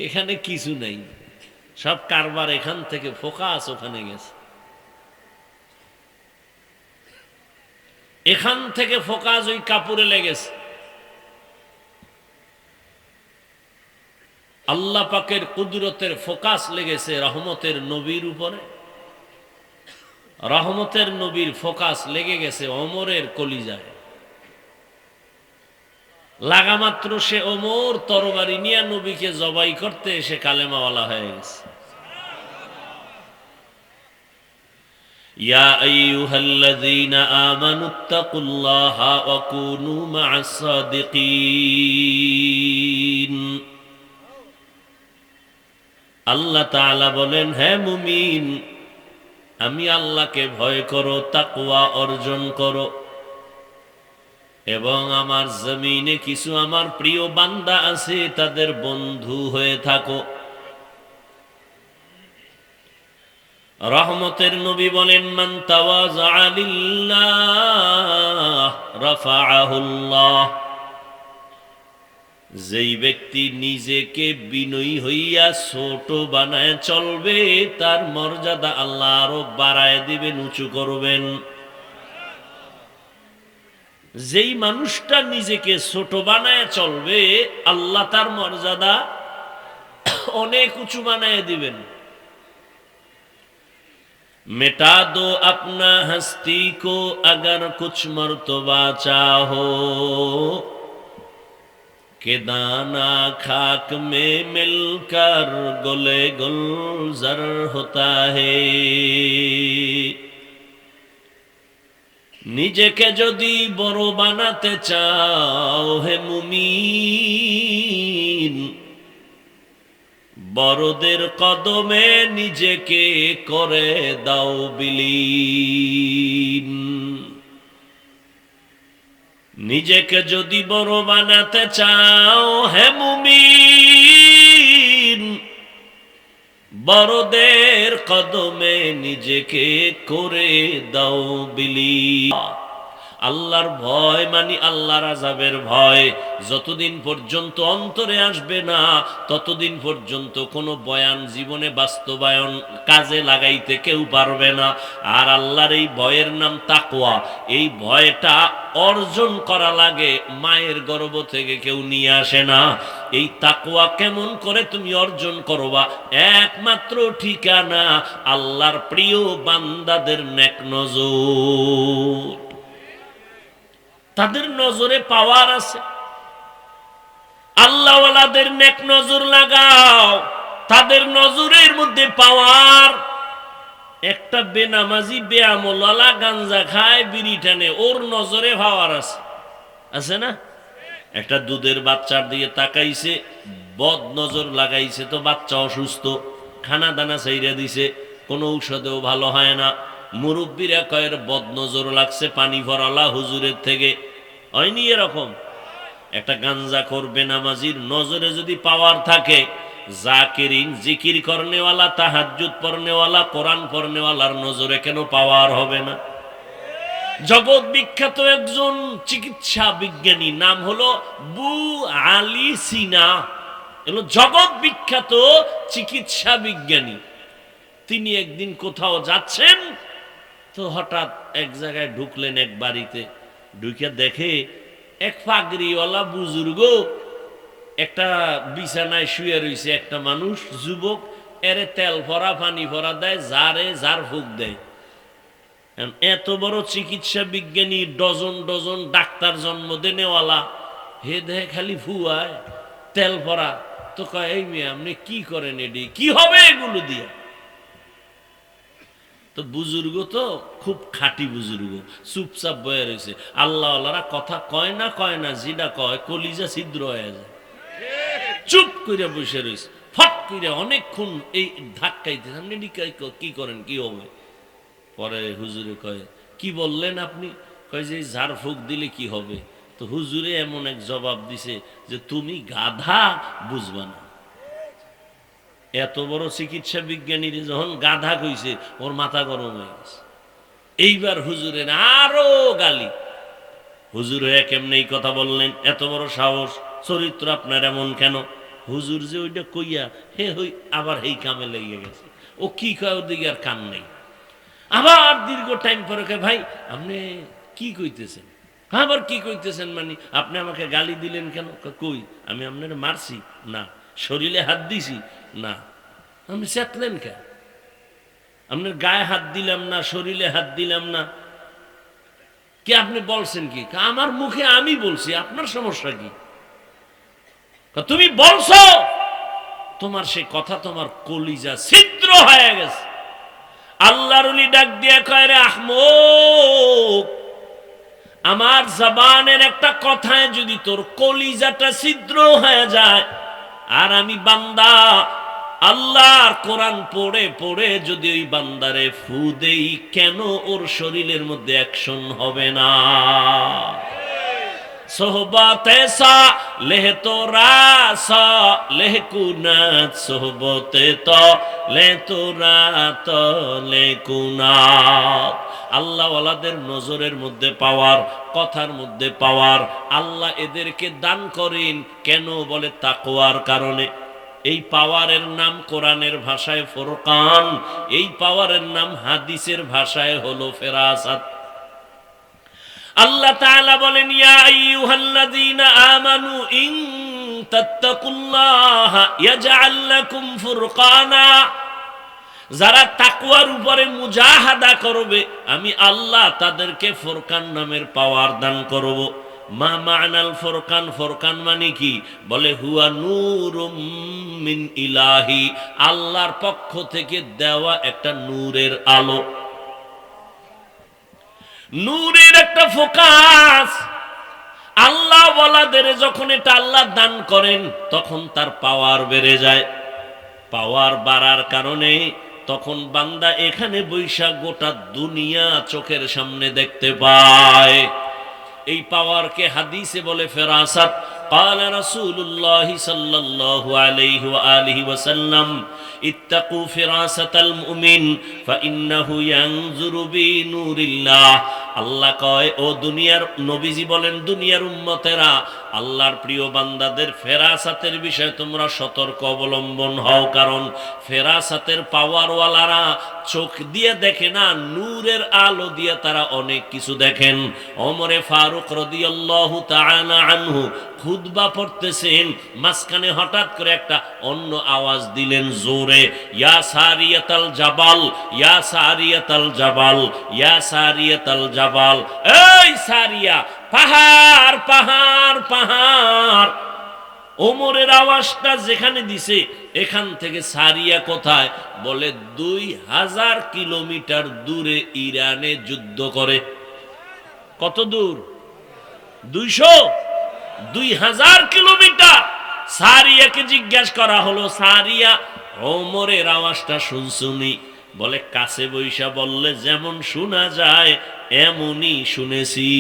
এখানে কিছু নাই, সব কারবার এখান থেকে ফোকাস ওখানে গেছে, এখান থেকে ফোকাস ওই কাপড়ে লেগেছে। আল্লাহ পাকের কুদরতের ফোকাস লেগেছে রহমতের নবীর উপরে, রহমতের নবীর ফোকাস লেগে গেছে ওমরের কলিজায়। লাগামাত্র সে ওমর তরবারি নিয়ে নবীকে জবাই করতে এসে কালেমাওয়ালা হয়ে গেছে। ইয়া আইয়ুহাল্লাযীনা আমানুত্তাকুল্লাহা ওয়া কুনু মা'আস সাদিকিন। আল্লাহ তাআলা বলেন, হে মুমিন, আমি আল্লাহকে ভয় করো, তাকওয়া অর্জন করো, এবং আমার জমিনে কিছু আমার প্রিয় বান্দা আছে, তাদের বন্ধু হয়ে থাকো। রহমতের নবী বলেন, মান তাওয়াযা লিল্লাহ রাফাআহুল্লাহ। যেই ব্যক্তি নিজেকে বিনয়ী হইয়া ছোট বানায় চলবে, তার মর্যাদা আল্লাহ আরো বাড়ায় দিবেন, উঁচু করবেন। যেই মানুষটা নিজেকে ছোট বানায় চলবে, আল্লাহ তার মর্যাদা অনেক উঁচু বানায় দিবেন। मिटा दो अपना हस्ती को अगर कुछ मर्तबा चाहो, के दाना खाक में मिलकर गुले गुलजार होता है। নিজেকে যদি বড় বানাতে চাও হে মুমিন, বড়দের কদমে নিজেকে করে দাও বিলীন। নিজেকে যদি বড় বানাতে চাও হে মুমিন, বড়দের কদমে নিজেকে করে দাও বিলীন। আল্লাহর ভয় মানে আল্লাহর আযাবের ভয় যতদিন পর্যন্ত অন্তরে আসবে না, ততদিন পর্যন্ত কোনো বয়ান জীবনে বাস্তবায়ন কাজে লাগাইতে কেউ পারবে না। আর আল্লাহর এই ভয়ের নাম তাকওয়া। এই ভয়টা অর্জন করা লাগে, মায়ের গর্ভ থেকে কেউ নিয়ে আসে না। এই তাকওয়া কেমন করে তুমি অর্জন করবা? একমাত্র ঠিকানা আল্লাহর প্রিয় বান্দাদের নেক নজর। তাদের নজরে পাওয়ার আছে। আল্লাহওয়ালাদের নেক নজর লাগাও, তাদের নজরের মধ্যে পাওয়ার। একটা বেনামাজি বেআমলওয়ালা গাঞ্জা খায়, বিড়ি টানে, ওর নজরে পাওয়ার আছে, আছে না? একটা দুধের বাচ্চার দিকে তাকাইছে, বদ নজর লাগাইছে, তো বাচ্চা অসুস্থ, খানা দানা ছাইরা দিছে, কোনো ঔষধেও ভালো হয় না। মুরব্বীরা কয়ের বদ নজর লাগছে পানি ভরালা হুজুরের থেকে, হয়নি? এরকম একটা গাঞ্জা করবে নামাজির নজরে যদি পাওয়ার থাকে, জাকিরিন জিকির করনেওয়ালা, তাহাজ্জুদ পড়নেওয়ালা, কোরআন পড়নেওয়ালার নজরে কেন পাওয়ার হবে না? জগৎ বিখ্যাত একজন চিকিৎসা বিজ্ঞানী, নাম হলো বু আলী সিনা, এলো জগৎ বিখ্যাত চিকিৎসা বিজ্ঞানী। তিনি একদিন কোথাও যাচ্ছেন, তো হঠাৎ এক জায়গায় ঢুকলেন, এক বাড়িতে ঢুকে দেখে এক পাগড়িওয়ালা বুজুর্গ একটা বিছানায় শুয়ে রয়েছে, একটা মানুষ যুবক, এরে তেল ভরা পানি ভরা দেয়, যারে যার ফুক দেয়। এত বড় চিকিৎসা বিজ্ঞানী, ডজন ডজন ডাক্তার জন্ম দেনেওয়ালা, হে দেহে খালি ফুয়ায় তেল ভরা। তো কয়, এই মেয়ে আপনি কি করেন, এডি কি হবে এগুলো দিয়া? তো বুজুর্গ তো খুব খাঁটি বুজুর্গ, চুপচাপ বয়ে রয়েছে। আল্লাহওয়ালারা কথা কয় না, যেটা কয় কলিজা ছিদ্র হয়ে যায়। চুপ করে বসে রয়েছে, ফট করে অনেকক্ষণ এই ধাক্কাইতে, আপনি কি করেন, কি হবে? পরে হুজুরে কয়, কি বললেন আপনি? কয় যে ঝাড়ফুঁক দিলে কি হবে? তো হুজুরে এমন এক জবাব দিছে যে তুমি গাধা, বুঝবা না। এত বড় চিকিৎসা বিজ্ঞানী যখন গাধা কইছে, ওর মাথা গরম হয়ে গেছে। এইবার হুজুরের আরো গালি। হুজুর হয়ে কেমনে এই কথা বললেন? এত বড় সাহস, চরিত্র আপনার এমন কেন? হুজুর যে ওইটা কইয়া হে হই আবার এই কামে লেগে গেছে, ও কি কয় ওদিকে আর কান নেই। আবার দীর্ঘ টাইম পরে কয় ভাই আপনি কি কইতেছেন? আবার কি কইতেছেন মানে আপনি আমাকে গালি দিলেন কেন? কই আমি আপনার মারছি না, শরীরে হাত দিছি না, আপনি চেতলেন কেন? আপনার গায়ে হাত দিলাম না, শরীরে হাত দিলাম না, কি আপনি বলছেন কি? আমার মুখে আমি বলছি, আপনার সমস্যা কি? তুমি বলছো, তোমার সেই কথা তোমার কলিজা ছিদ্র হয়ে গেছে। আল্লাহর ওলি ডাক দিয়ে কয় রে আহমক, আমার জবানের একটা কথায় যদি তোর কলিজাটা ছিদ্র হয়ে যায়, আর আমি বান্দা আল্লাহর কোরআন পড়ে পড়ে যদি ওই বান্দারে ফু দেই, কেন ওর শরীরের মধ্যে অ্যাকশন হবে না? সোহবতে লেহ তোরা লেহ কুনাত, সোহবতে তো লে তোরা তো লে কুনাত। আল্লাহ ওয়ালাদের নজরের মধ্যে পাওয়ার, কথার মধ্যে পাওয়ার আল্লাহ এদেরকে দান করেন কেন? বলে তাকওয়ার কারণে। এই পাওয়ারের নাম কোরআনের ভাষায় ফুরকান, এই পাওয়ারের নাম হাদিসের ভাষায় হলো ফেরাসাত। আল্লাহ তাআলা বলেন ইয়া আইয়ুহাল্লাযীনা আমানু ইন তাত্তাকুল্লাহা ইয়াজআল লাকুম ফুরকানা, যারা তাকওয়ার উপরে মুজাহাদা করবে আমি আল্লাহ তাদেরকে ফুরকান নামের পাওয়ার দান করব। মা মা'নাল ফুরকান, ফুরকান মানে কি? বলে হুয়া নূরুম মিন ইলাহি, আল্লাহর পক্ষ থেকে দেওয়া একটা নূরের আলো, নূরের একটা ফোকাস। আল্লাহ ওয়ালাদের যখন এটা আল্লাহ দান করেন তখন তার পাওয়ার বেড়ে যায়। পাওয়ার বাড়ার কারণে তখন বান্দা এখানে বৈশা গোটা দুনিয়া চোখের সামনে দেখতে পায়। এই পাওয়ারকে হাদিসে বলে ফেরাসাত। قال رسول الله صلى الله عليه وآله وسلم اتقوا فراسة المؤمن فإنه ينظر بنور الله। আল্লাহ কয় ও দুনিয়ার নবীজি বলেন দুনিয়ার উম্মতেরা, আল্লাহর প্রিয় বান্দাদের ফেরাসাতের বিষয়ে তোমরা সতর্ক অবলম্বন হও, কারণ ফেরাসাতের পাওয়ারওয়ালারা চোখ দিয়ে দেখে না, নূরের আলো দিয়ে তারা অনেক কিছু দেখেন। ওমরে ফারুক রাদিয়াল্লাহু তাআলা আনহু খুতবা পড়তেছেন, মাঝখানে হঠাৎ করে একটা অন্য আওয়াজ দিলেন জোরে, ইয়া সারিয়াতাল জাবাল, ইয়া সারিয়াতাল জাবাল, ইয়া সারিয়াতাল জাবাল। এই সারিয়া, পাহাড় পাহাড় পাহাড়। ওমরের আওয়াজটা যেখানে দিছে এখান থেকে সারিয়া কোথায়? বলে 2000 কিলোমিটার দূরে ইরানে যুদ্ধ করে। কত দূর? 2000 কিলোমিটার। সারিয়াকে জিজ্ঞাসা করা হলো, সারিয়া ওমরের আওয়াজটা শুনছুনি? বলে কাছে বৈশা বললে যেমন শোনা যায় এমনই শুনেছি।